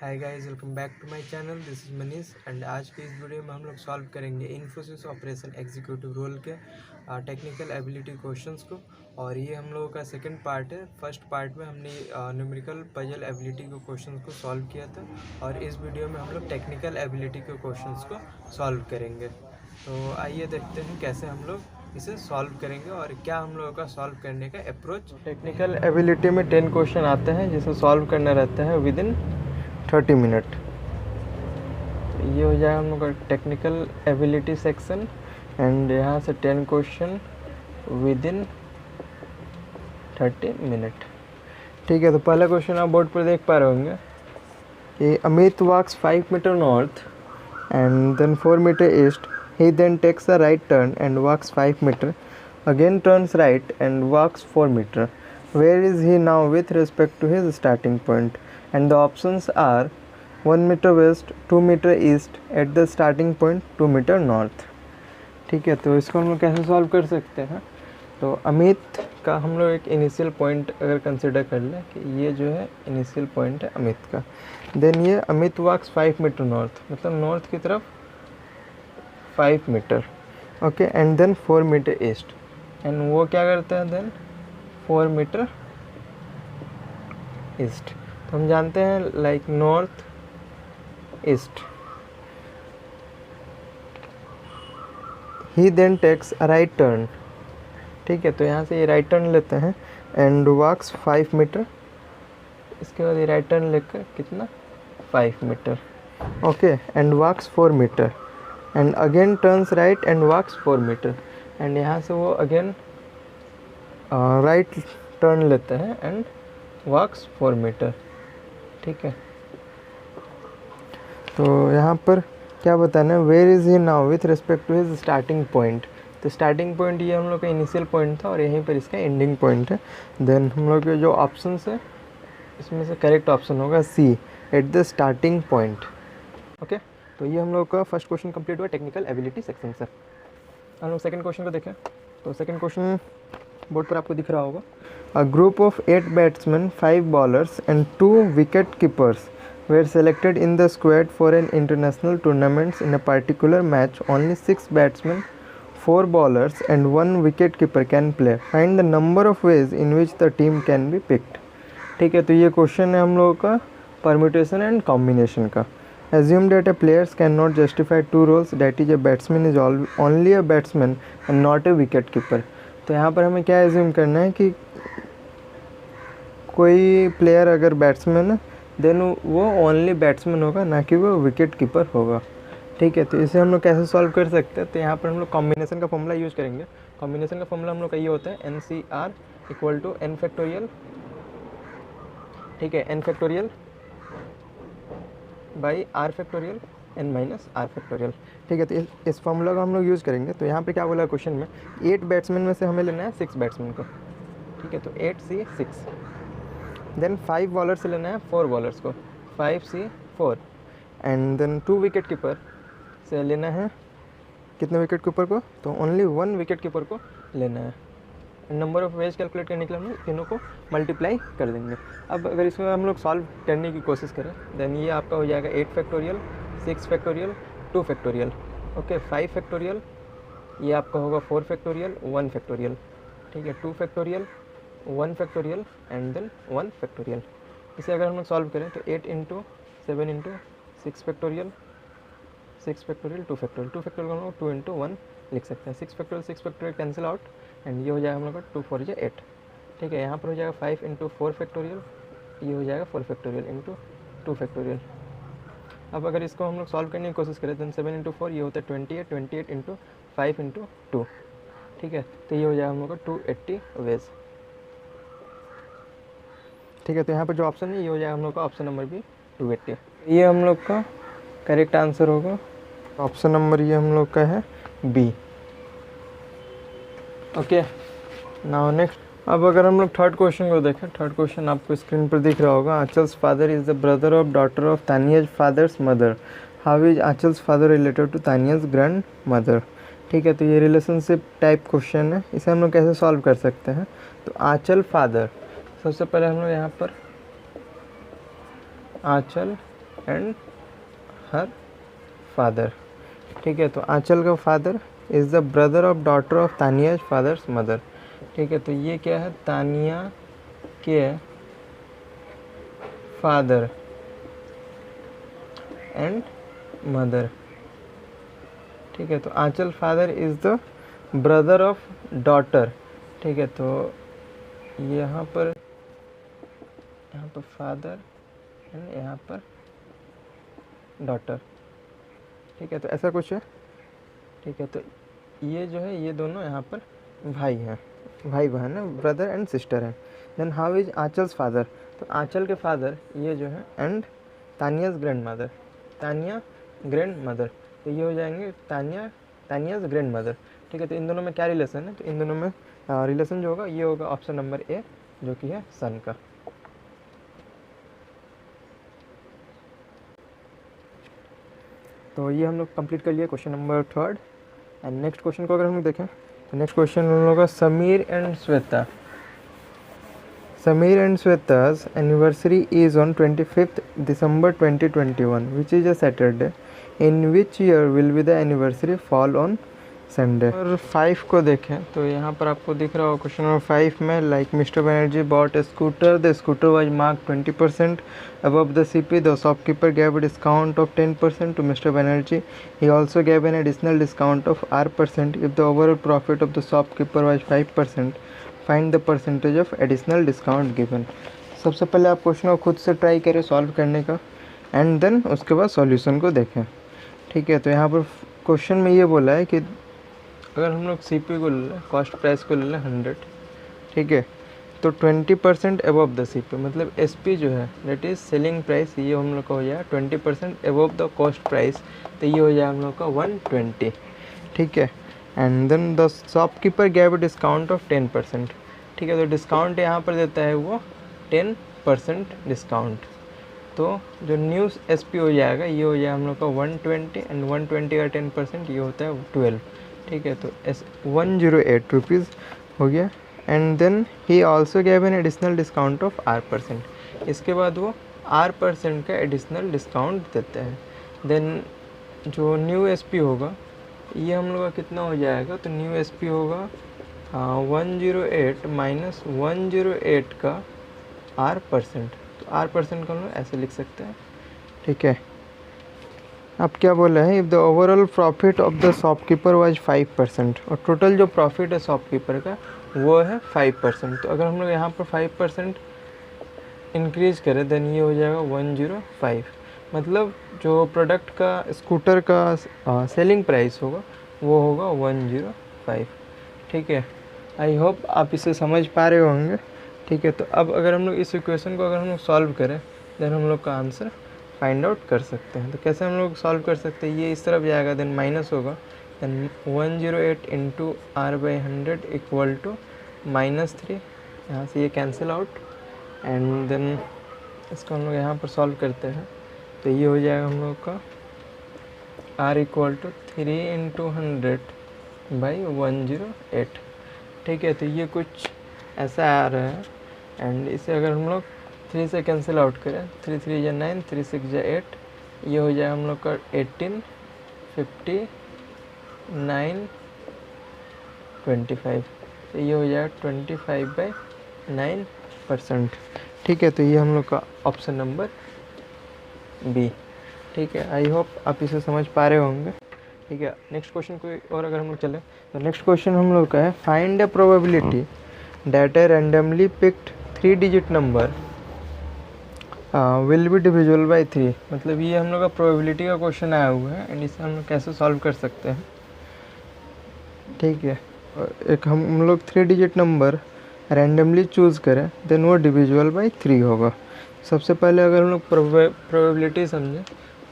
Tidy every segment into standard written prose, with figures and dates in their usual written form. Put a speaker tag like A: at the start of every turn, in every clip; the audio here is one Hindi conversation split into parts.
A: Hi guys, welcome back to my channel. This is Manish and आज के इस वीडियो में हम लोग सॉल्व करेंगे इन्फोसिस ऑपरेशन एग्जीक्यूटिव रोल के टेक्निकल एबिलिटी क्वेश्चंस को। और ये हम लोगों का सेकंड पार्ट है। फर्स्ट पार्ट में हमने न्यूमेरिकल पजल एबिलिटी के क्वेश्चंस को सॉल्व किया था और इस वीडियो में हम लोग टेक्निकल एबिलिटी के क्वेश्चंस को सॉल्व करेंगे। तो आइए देखते हैं कैसे हम लोग इसे सॉल्व करेंगे और क्या हम लोगों का सॉल्व करने का अप्रोच। टेक्निकल एबिलिटी में 10 क्वेश्चन आते हैं जिसे सॉल्व करना रहता है विद इन 30 मिनट। ये हो जाएगा हम लोग का टेक्निकल एबिलिटी सेक्शन एंड यहाँ से 10 क्वेश्चन विद इन 30 मिनट। ठीक है, तो पहला क्वेश्चन आप बोर्ड पर देख पा रहे होंगे कि Amit walks 5 metre north and then 4 metre east. He then takes a right turn and walks 5 metre, again turns right and walks 4 metre. Where is he now with respect to his starting point? And the options are 1 meter west, 2 meter east, at the starting point 2 meter north। ठीक है, तो इसको हम लोग कैसे सॉल्व कर सकते हैं? तो अमित का हम लोग एक इनिशियल पॉइंट अगर कंसिडर कर लें कि ये जो है इनिशियल पॉइंट है अमित का, देन ये अमित वॉक्स 5 मीटर नॉर्थ, मतलब नॉर्थ की तरफ 5 metre, okay, and then 4 metre east, and वो क्या करते हैं देन 4 मीटर ईस्ट। तो हम जानते हैं like north east. He then takes a right turn. ठीक है, तो यहाँ से ये राइट टर्न लेते हैं एंड वॉक्स 5 मीटर। इसके बाद ये राइट टर्न लेकर कितना 5 metre, okay, and walks 4 metre and again turns right and walks 4 metre. And यहाँ से वो अगेन राइट टर्न लेते हैं एंड वॉक्स 4 मीटर। ठीक है, तो यहाँ पर क्या बताना है? Where is he now with respect to his starting point. तो स्टार्टिंग पॉइंट ये हम लोग का इनिशियल पॉइंट था और यहीं पर इसका एंडिंग पॉइंट है। देन हम लोग के जो ऑप्शन है इसमें से करेक्ट ऑप्शन होगा C, at the starting point. Okay, तो ये हम लोग का फर्स्ट क्वेश्चन कंप्लीट हुआ टेक्निकल एबिलिटी सेक्शन से। हम लोग सेकंड क्वेश्चन को देखें। तो सेकंड क्वेश्चन बोर्ड पर आपको दिख रहा होगा। A group of 8 batsmen, 5 bowlers and 2 wicket keepers were selected in the squad for an international tournament. In a particular match, only 6 batsmen, 4 bowlers and 1 wicket keeper can play. Find the number of ways in which the team can be picked. ठीक है, तो ये क्वेश्चन है हम लोगों का परम्यूटेशन एंड कॉम्बिनेशन का। Assume that a players cannot justify 2 roles, that is a batsman is only a batsman and not a wicket keeper. तो यहाँ पर हमें क्या एज्यूम करना है कि कोई प्लेयर अगर बैट्समैन है देन वो ओनली बैट्समैन होगा, ना कि वो विकेट कीपर होगा। ठीक है, तो इसे हम लोग कैसे सॉल्व कर सकते हैं? तो यहाँ पर हम लोग कॉम्बिनेशन का फॉर्मूला यूज़ करेंगे। कॉम्बिनेशन का फॉर्मूला हम लोग का ये होता है NCR equal to n factorial. ठीक है, n factorial by r factorial n minus r factorial. ठीक है, तो इस फॉर्मूला का हम लोग यूज़ करेंगे। तो यहाँ पे क्या बोला क्वेश्चन में, 8 बैट्समैन में से हमें लेना है 6 बैट्समैन को। ठीक है, तो 8C6, देन 5 बॉलर से लेना है 4 बॉलर्स को, 5C4, and then 2 wicket keeper से लेना है कितने विकेट कीपर को? तो ओनली 1 विकेट कीपर को लेना है। नंबर ऑफ वेज कैलकुलेट करने के लिए हम लोग तीनों को मल्टीप्लाई कर देंगे। अब अगर इसमें हम लोग सॉल्व करने की कोशिश करें देन ये आपका हो जाएगा 8 factorial, 6 factorial, 2 factorial, okay, 5 factorial, ये आपका होगा 4 फैक्टोरियल, 1 फैक्टोरियल। ठीक है, 2 factorial, 1 factorial and then 1 factorial. इसे अगर हम लोग सॉल्व करें तो 8 into 7 into 6 factorial, 6 factorial, 2 factorial, 2 factorial हम लोग 2 इंटू 1 लिख सकते हैं। 6 फैक्टोरियल कैंसिल आउट एंड ये हो जाएगा हम लोग का 2 4 जा 8। ठीक है, यहाँ पर हो जाएगा 5 इंटू 4 फैक्टोरियल, ये हो जाएगा 4 फैक्टोरियल इंटू 2 फैक्टोरियल। अब अगर इसको हम लोग सॉल्व करने की कोशिश करें तो 7 इंटू 4 ये होता है 28, 28 इंटू 5 इंटू 2। ठीक है, तो ये हो जाएगा हम लोग का 280 वेज। ठीक है, तो यहाँ पर जो ऑप्शन है ये हो जाएगा हम लोग का ऑप्शन नंबर भी 280। ये हम लोग का करेक्ट आंसर होगा। ऑप्शन नंबर ये हम लोग का है बी। Okay, now next. अब अगर हम लोग थर्ड क्वेश्चन को देखें, थर्ड क्वेश्चन आपको स्क्रीन पर दिख रहा होगा। Aanchal's father is the brother of daughter of Taniya's father's mother. How is Aanchal's father related to Taniya's grandmother? ठीक है, तो ये रिलेशनशिप टाइप क्वेश्चन है। इसे हम लोग कैसे सॉल्व कर सकते हैं? तो आंचल फादर, सबसे पहले हम लोग यहाँ पर आंचल एंड हर फादर। ठीक है, तो आंचल का father is the brother of daughter of Tania father's mother. ठीक है, तो ये क्या है, तानिया के फादर एंड मदर। ठीक है, तो Aanchal father is the brother of daughter. ठीक है, तो यहाँ पर फादर एंड यहाँ पर डॉटर। ठीक है, तो ऐसा कुछ है। ठीक है, तो ये जो है ये दोनों यहाँ पर भाई हैं, भाई बहन है, ब्रदर एंड सिस्टर है। Then how is Aanchal's father, तो आंचल के फादर ये जो है and Taniya's grandmother, Taniya grandmother, तो ये हो जाएंगे तानियाज ग्रैंड मदर। ठीक है, तो इन दोनों में क्या रिलेशन है, तो इन दोनों में रिलेशन जो होगा ये होगा ऑप्शन नंबर ए, जो कि है सन का। तो ये हम लोग कंप्लीट कर लिया question number 3। And next question को अगर हम लोग देखें तो नेक्स्ट क्वेश्चन हम लोग का Sameer and Shweta. Sameer and Shweta's anniversary is on 25th December 2021 which is a Saturday. In which year will be the anniversary fall on Sunday? और 5 को देखें तो यहाँ पर आपको दिख रहा होगा क्वेश्चन नंबर 5 में, like mister Banerjee bought a scooter, the scooter was marked 20% above the CP, the shopkeeper gave a discount of 10% to Mr. Banerjee. He also gave an additional discount of R%. If the overall profit of the shopkeeper was 5%, find the percentage of additional discount given. सबसे पहले आप क्वेश्चन को खुद से ट्राई करें सॉल्व करने का, एंड देन उसके बाद सॉल्यूशन को देखें। ठीक है, तो यहाँ पर क्वेश्चन में ये बोला है कि अगर हम लोग CP को ले लें, कॉस्ट प्राइस को ले लें 100, ठीक है, तो 20% अबव द CP, मतलब SP जो है डेट इज़ सेलिंग प्राइस, ये हम लोग का हो जाएगा 20% अबव द कॉस्ट प्राइस, तो ये हो जाएगा हम लोग का 120। ठीक है, and then the shopkeeper gave discount of 10%। ठीक है, तो डिस्काउंट यहाँ पर देता है वो 10% डिस्काउंट, तो जो न्यू SP हो जाएगा ये हो जाएगा हम लोग का 120, एंड 120 का 10% ये होता है 12। ठीक है, तो 108 रुपीज़ हो गया। And then he also gave an additional discount of R%, इसके बाद वो R% का एडिशनल डिस्काउंट देते हैं। देन जो न्यू SP होगा ये हम लोग का कितना हो जाएगा, तो न्यू SP होगा 108 माइनस 108 का R%, तो R% को हम लोग ऐसे लिख सकते हैं। ठीक है, अब क्या बोला है, if the overall profit of the shopkeeper was 5%, और टोटल जो प्रॉफिट है शॉपकीपर का वो है 5%, तो अगर हम लोग यहाँ पर 5% इंक्रीज़ करें देन ये हो जाएगा 105, मतलब जो प्रोडक्ट का स्कूटर का सेलिंग प्राइस होगा वो होगा 105। ठीक है, आई होप आप इसे समझ पा रहे होंगे। ठीक है, तो अब अगर हम लोग इस इक्वेशन को अगर हम लोग सॉल्व करें देन हम लोग का आंसर फाइंड आउट कर सकते हैं। तो कैसे हम लोग सॉल्व कर सकते हैं, ये इस तरफ जाएगा देन माइनस होगा, then 108 into R/100 equal to -3, यहाँ से ये कैंसिल आउट, एंड देन इसको हम लोग यहाँ पर सॉल्व करते हैं तो ये हो जाएगा हम लोग का R इक्वल टू 3 इंटू 100/108। ठीक है, तो ये कुछ ऐसा आ रहा है, एंड इसे अगर हम लोग 3 से कैंसिल आउट करें, 3 3 या 9, 3 6 या 8, ये हो जाएगा हम लोग का 18, 50, 9, 25, तो ये हो जाएगा 25/9%। ठीक है, तो ये हम लोग का ऑप्शन नंबर B। ठीक है, आई होप आप इसे समझ पा रहे होंगे। ठीक है, नेक्स्ट क्वेश्चन कोई और अगर हम लोग चले तो नेक्स्ट क्वेश्चन हम लोग का है, find a probability that A randomly picked 3 digit number will be divisible by 3, मतलब ये हम लोग का प्रोबेबिलिटी का क्वेश्चन आया हुआ है, एंड इसे हम लोग कैसे सॉल्व कर सकते हैं। ठीक है, एक हम लोग 3 डिजिट नंबर रैंडमली चूज़ करें देन वो डिविजिबल बाय 3 होगा। सबसे पहले अगर हम लोग प्रोबेबिलिटी समझें,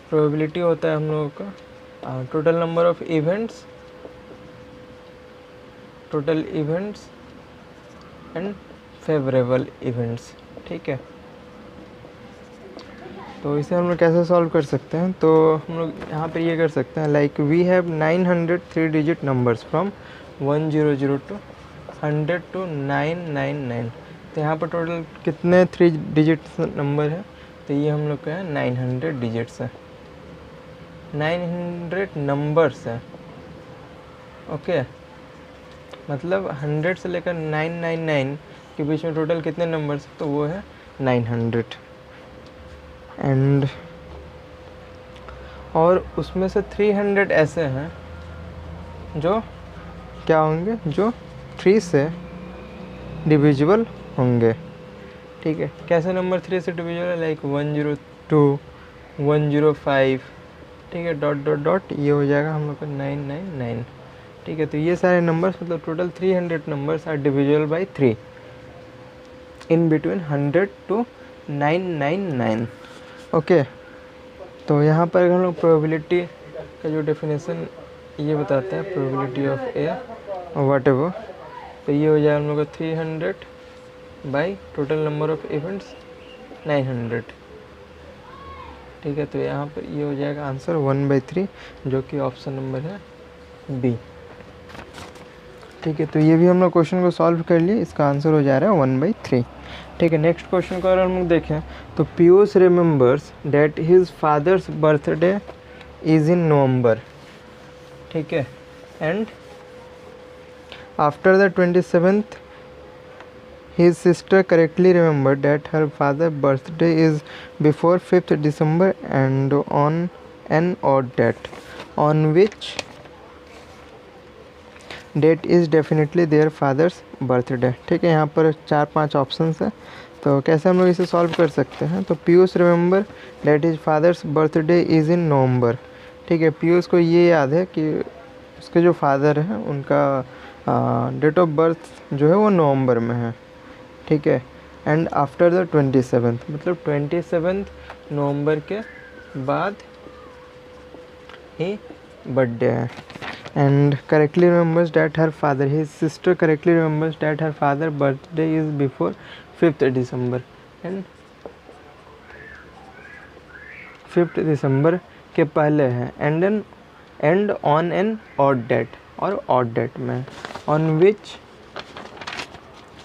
A: प्रोबेबिलिटी होता है हम लोगों का total number of events, total events and favourable events. ठीक है, तो इसे हम लोग कैसे सॉल्व कर सकते हैं, तो हम लोग यहाँ पर ये कर सकते हैं, like we have 900 3 digit numbers from 100 to 100 to 999, तो यहाँ पर टोटल कितने 3 डिजिट नंबर है, तो ये हम लोग का है 900 डिजिट्स है, 900 नंबर्स है। ओके, मतलब 100 से लेकर 999 के बीच में टोटल कितने नंबर्स, तो वो है 900। एंड और उसमें से 300 ऐसे हैं जो क्या होंगे, जो 3 से डिविजिबल होंगे। ठीक है, कैसे नंबर 3 से डिविजिबल है, लाइक 102, 105, ठीक है, डॉट डॉट डॉट, ये हो जाएगा हम लोग का 999। ठीक है, तो ये सारे नंबर्स मतलब total 300 numbers are divisible by 3 in between 100 to 999। Okay, तो यहाँ पर अगर हम लोग प्रोबेबिलिटी का जो डेफिनेशन ये बताते हैं, probability of A what ever, तो ये हो जाएगा हम लोग का 300 by total number of events 900। ठीक है, तो यहाँ पर ये हो जाएगा आंसर 1/3, जो कि ऑप्शन नंबर है बी। ठीक है, तो ये भी हम लोग क्वेश्चन को सॉल्व कर लिए, इसका आंसर हो जा रहा है 1/3। ठीक है, नेक्स्ट क्वेश्चन को अगर हम लोग देखें तो Piyush remembers that his father's birthday is in November. ठीक है, and after the 27th his sister correctly remembered that her father's birthday is before 5th December and on an odd date, on which date is definitely their father's birthday। ठीक है, यहाँ पर 4-5 ऑप्शंस है, तो कैसे हम लोग इसे सॉल्व कर सकते हैं। तो Piyush remember that his father's birthday is in November. ठीक है, पीयूष को ये याद है कि उसके जो फादर हैं उनका डेट ऑफ बर्थ जो है वो नवंबर में है। ठीक है, एंड आफ्टर द 27th, मतलब 27 नवंबर के बाद ही बर्थडे है। And correctly remembers that her father, his sister correctly remembers that her father birthday is before 5th December, and 5th December के पहले है, and on an odd date, और ऑड डेट में, on which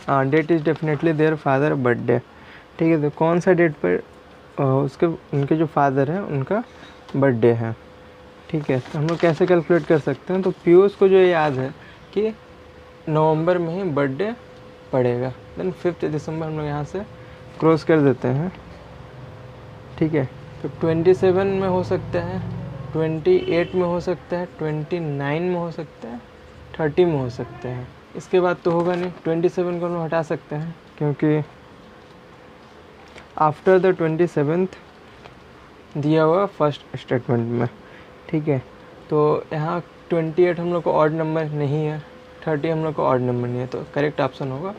A: date is definitely their father birthday. ठीक है, तो कौन सा डेट पर उनके जो फादर हैं उनका बर्थडे है। ठीक है, तो हम लोग कैसे कैलकुलेट कर सकते हैं। तो पीयूष को जो याद है कि नवंबर में ही बर्थडे पड़ेगा, देन 5th December हम लोग यहाँ से क्रॉस कर देते हैं। ठीक है, तो 27 में हो सकता है, 28 में हो सकता है, 29 में हो सकता है, 30 में हो सकते हैं। इसके बाद तो होगा नहीं। 27 को हम हटा सकते हैं क्योंकि आफ्टर द 27th दिया हुआ फर्स्ट स्टेटमेंट में। ठीक है, तो यहाँ 28 हम लोग को ऑड नंबर नहीं है, 30 हम लोग को ऑड नंबर नहीं है, तो करेक्ट ऑप्शन होगा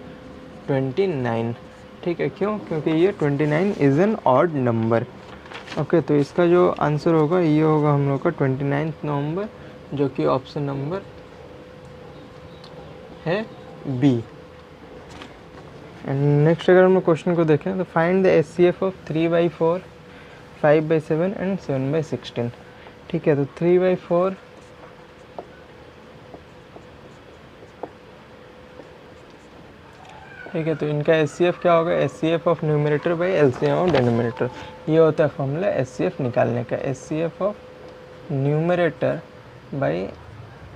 A: 29। ठीक है, क्यों, क्योंकि ये 29 is an odd number. Okay, तो इसका जो आंसर होगा ये होगा हम लोग का 29 नवंबर, जो कि ऑप्शन नंबर है बी। एंड नेक्स्ट अगर हम लोग क्वेश्चन को देखें तो find the HCF of 3/4, 5/7 and 7/16। ठीक है, तो 3/4 ठीक है, तो इनका HCF क्या होगा, HCF of numerator by LCM of denominator. ये होता है फॉर्मूला HCF निकालने का, HCF of numerator by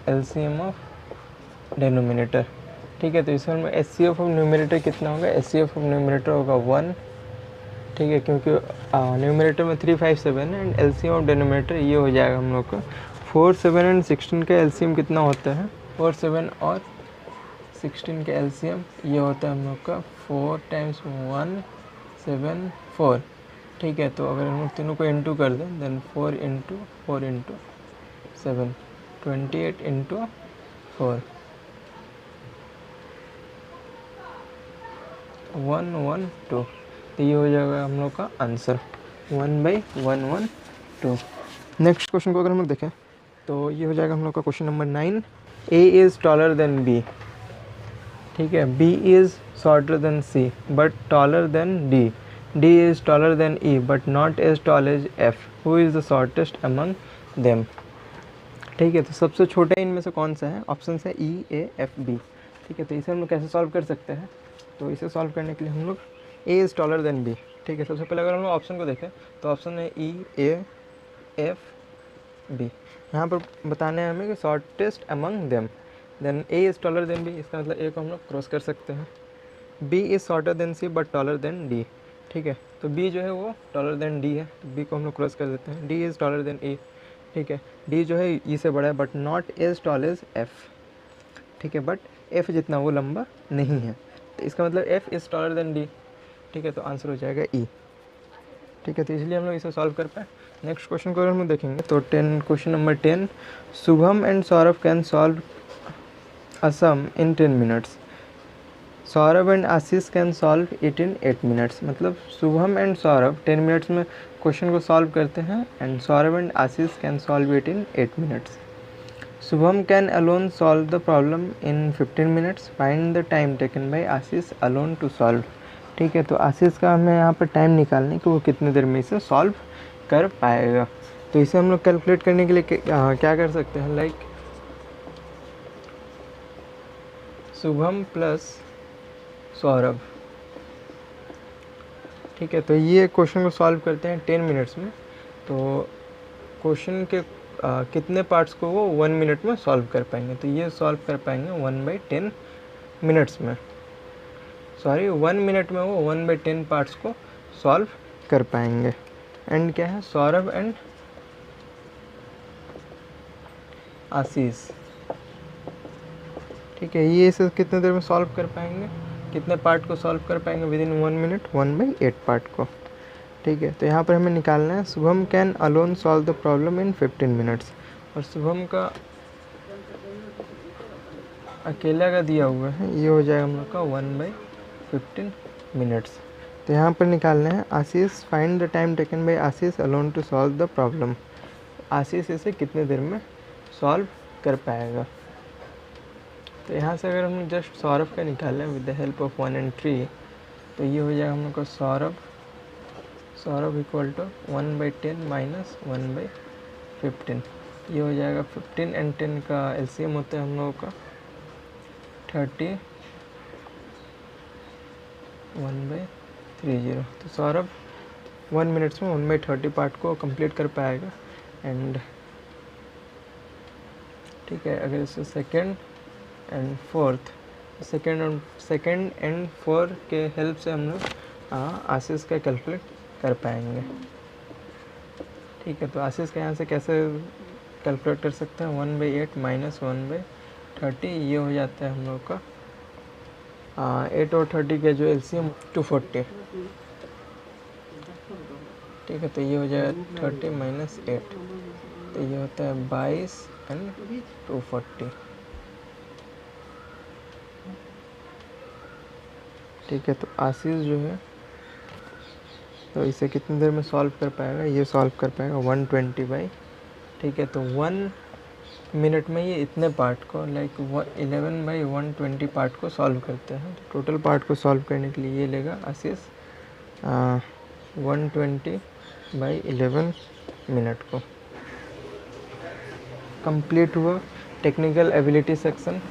A: LCM of denominator. ठीक है, तो इसमें HCF ऑफ न्यूमरेटर कितना होगा, HCF ऑफ न्यूमरेटर होगा 1। ठीक है, क्योंकि न्यूमरेटर में 3, 5, 7 है, एंड LCM ऑफ डिनोमिनेटर ये हो जाएगा हम लोग का 4, 7 एंड 16 का LCM कितना होता है, 4, 7 और 16 का LCM ये होता है हम लोग का 4 × 1, 7, 4। ठीक है, तो अगर हम लोग तीनों को इंटू कर दें, देन 4 × 4 × 7, 28 × 4, 112। तो ये हो जाएगा हम लोग का आंसर 1/112। नेक्स्ट क्वेश्चन को अगर हम लोग देखें तो ये हो जाएगा हम लोग का question number 9। A is taller than B। ठीक है, B is shorter than C but taller than D। D is taller than E but not as tall as F। Who is the shortest among them. ठीक है, तो सबसे छोटा इनमें से कौन सा है, ऑप्शन है E, A, F, B। ठीक है, तो इसे हम लोग कैसे सॉल्व कर सकते हैं, तो इसे सॉल्व करने के लिए हम लोग A is taller than B, ठीक है, सबसे पहले अगर हम लोग ऑप्शन को देखें तो ऑप्शन है ई, ए, एफ, बी। यहाँ पर बताने हैं हमें कि shortest among them, then A is taller than B, इसका मतलब ए को हम लोग क्रॉस कर सकते हैं। B is shorter than C but taller than D, ठीक है, तो बी जो है वो टॉलर देन डी है, तो बी को हम लोग क्रॉस कर देते हैं। D is taller than A, ठीक है, डी जो है ई से बड़ा है but not as tall as F, ठीक है, बट एफ जितना वो लंबा नहीं है, तो इसका मतलब F is taller than D, ठीक है, तो आंसर हो जाएगा ई, ठीक है, तो इसलिए हम लोग इसे सॉल्व कर पाए। नेक्स्ट क्वेश्चन को अगर हम देखेंगे तो question number 10, Shubham and Saurabh can solve a sum in 10 minutes, Saurabh and Ashish can solve it in 8 minutes. मतलब शुभम एंड सौरभ 10 मिनट्स में क्वेश्चन को सॉल्व करते हैं and Saurabh and Ashish can solve it in 8 minutes. Shubham can alone solve the problem in 15 minutes, find the time taken by Ashish alone to solve, ठीक है, तो आशीष का हमें यहाँ पर टाइम निकालने कि वो कितने देर में इसे सॉल्व कर पाएगा। तो इसे हम लोग कैलकुलेट करने के लिए क्या कर सकते हैं, लाइक शुभम प्लस सौरभ, ठीक है, तो ये क्वेश्चन को सॉल्व करते हैं 10 मिनट्स में, तो क्वेश्चन के कितने पार्ट्स को वो 1 मिनट में सॉल्व कर पाएंगे, तो ये सॉल्व कर पाएंगे 1/10 मिनट्स में, सॉरी 1 मिनट में वो 1/10 पार्ट्स को सॉल्व कर पाएंगे। एंड क्या है, सौरभ एंड आशीष, ठीक है, ये इसे कितने देर में सॉल्व कर पाएंगे, कितने पार्ट को सॉल्व कर पाएंगे विद इन 1 मिनट, 1/8 पार्ट को, ठीक है, तो यहाँ पर हमें निकालना है Shubham can alone solve the problem in 15 minutes, और शुभम का अकेला का दिया हुआ है, ये हो जाएगा हम लोग का 1/15 मिनट्स। तो यहाँ पर निकालना है Ashish, find the time taken by Ashish alone to solve the problem, Ashish इसे कितने देर में सॉल्व कर पाएगा। तो यहाँ से अगर हम जस्ट सौरभ का निकालें with the help of 1 and 3, तो ये हो जाएगा हम लोग का सौरभ इक्वल टू 1/10 माइनस 1/15, ये हो जाएगा 15 and 10 का एलसीएम होता है हम लोगों का 30, 1/30, तो सौरभ 1 मिनट्स में 1/30 पार्ट को कंप्लीट कर पाएगा। एंड ठीक है, अगर इसे सेकेंड एंड फोर्थ के हेल्प से हम लोग आशीष का कैलकुलेट कर पाएंगे, ठीक है, तो आशीष का यहाँ से कैसे कैलकुलेट कर सकते हैं, 1/8 माइनस 1/30, ये हो जाता है हम लोग का 8 और 30 के जो एलसीएम 240, ठीक है, तो ये हो जाएगा 30 माइनस 8, तो ये होता है 22 एंड 240, ठीक है, तो आशीष जो है तो इसे कितनी देर में सॉल्व कर पाएगा, ये सॉल्व कर पाएगा 120, ठीक है, तो 1 मिनट में ये इतने पार्ट को लाइक 11/120 पार्ट को सॉल्व करते हैं, तो टोटल पार्ट को सॉल्व करने के लिए ये लेगा आशीष 120/11 मिनट को। कंप्लीट हुआ टेक्निकल एबिलिटी सेक्शन।